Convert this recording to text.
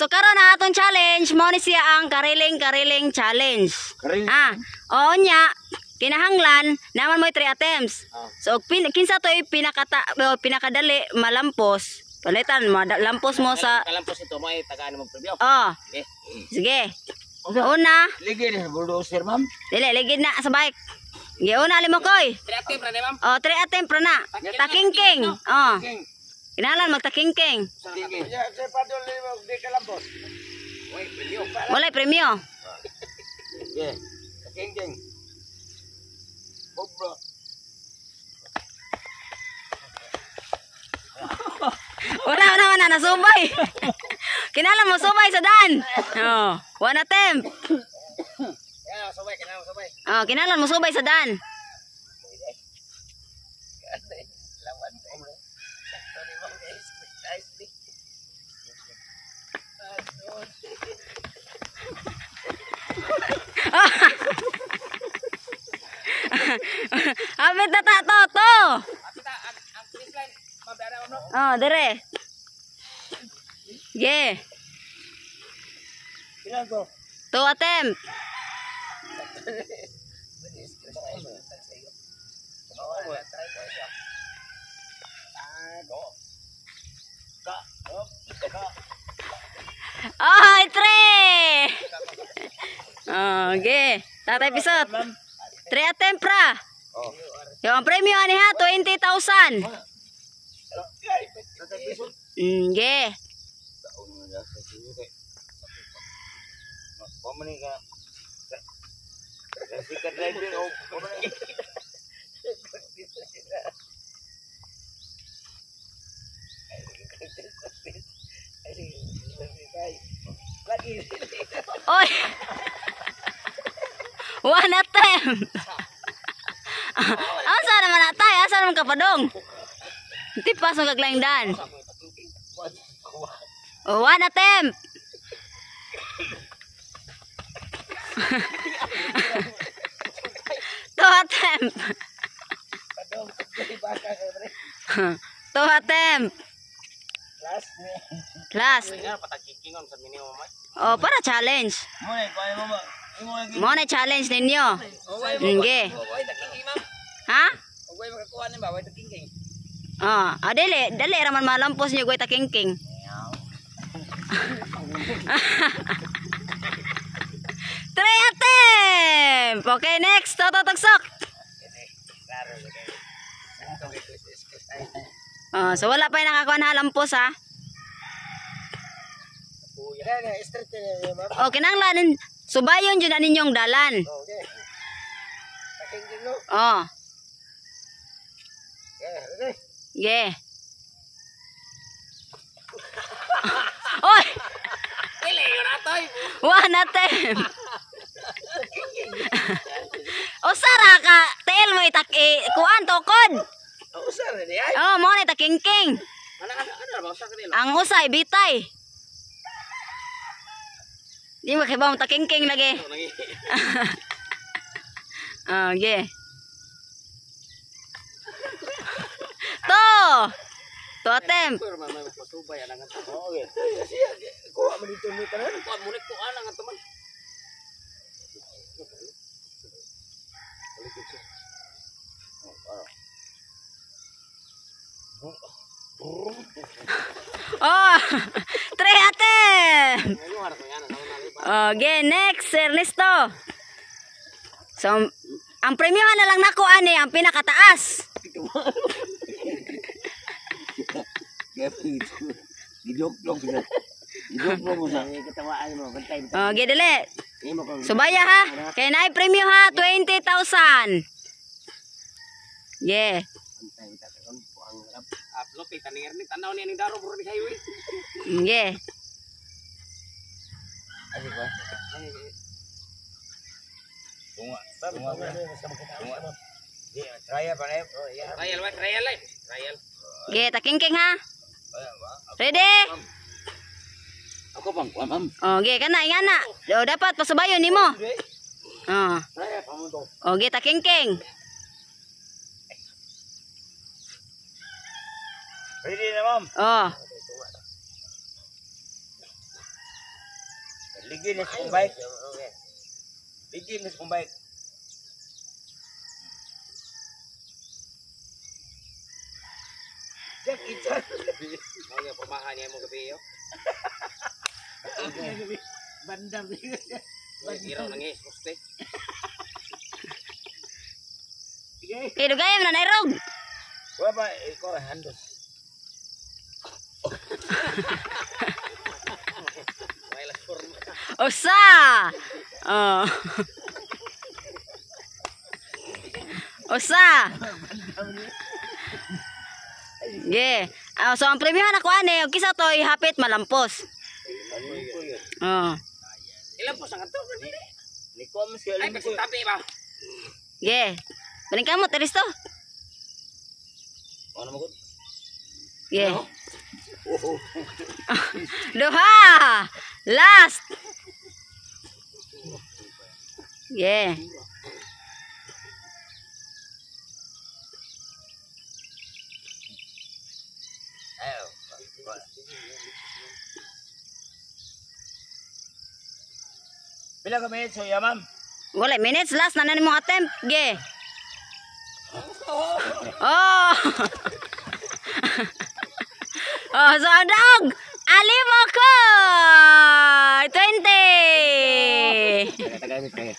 So karon na atong challenge mo ni siya ang kariling challenge. Oo nya kinahanglan naman mo 3 attempts. So kinsa to pinakadali malampos. Palitan lampos mo sa kalampos ito mo ay tagaan mo preview. Okay. Sige. Una, Ligid na bulldozer ma'am. dili ligid na sa bike. Sige, una limokoy. 3 attempt na ma'am. 3 attempt ra na. Takingking. Kinahanglan magtakingking. Sige. Sir padol ni mo di kalampos. Oy, preview. Walay premyo. Sige. King. Bobro. Una nasubay. Kinahanglan mo subay sa daan. One attempt. Sabay. Kinahanglan mo subay sa daan. Lawan mo. Sorry mo guys. Nicely. Abit na to. Ang finish line, mabara mo. Dire. Yeah. Ilan ko? 2 attempt. Ay, 3. Okay. Tatay pisot. 3 attempt ra. Yung premyo ani ha 20,000. Okay. Pamani ka. Sikat driver o pamani. Oy. 1 attempt. Asa naman natay? Asa naman kapadong? Tipas ang kaglaingdan. 1 attempt. 2 attempt. 2 attempt. Last. Para challenge. Mo na challenge ninyo. Nge. Ha? Dali raman malampos niyo goy takingking. 3 attempt. Okay, next. Tototoksok. So wala pa yung nakakuha na lampos ha. Kinahanglan subayon dyan na ninyong dalan. Yeah. Oy! 1 attempt. Usara ka, tail mo kuan tokod. Mo na takingking. Ang usay bitay. Di mo kibaw takingking lagi. Yeah. To attempt. Oh, 3 attempt. Okay, next, Ernesto. So, ang premyohan na lang nako ani ang pinakataas. Okay, dali. Subaya ha. Kaya na premyo ha, 20,000. Yeah. Yeah. Okay, takingking ha. Ready? Ako bang ma'am. Okay, kana ingana. Dapat pasubayon nimo. Okay, takingking. Ready na ma'am. Ligin na sa kong bike. Ligin na sa kong bike. Jack, ito. Mau yang permahan yang mau gabi yo. Bandam. Iraw nangis poste. Kay dugay man na irog. Wala ba, ikaw handos. May las forma. Usa. Oh. Usa. Yeah. So ang premium ako ani, og kisa to ihapit malampos. Oh. Ilan po sa kanto ni? Liko mo siya. Ay kasi tabi ba? Yeah. Baling kamot aris to. Ano mo gud? Yeah. Duha. Last. Yeah. Ayo. Pila ka minutes so ya ma'am? Wala minutes last na mo attempt. Ge. Oh. Oh, so ang dog. Ali mo ko. 20. Taga-taga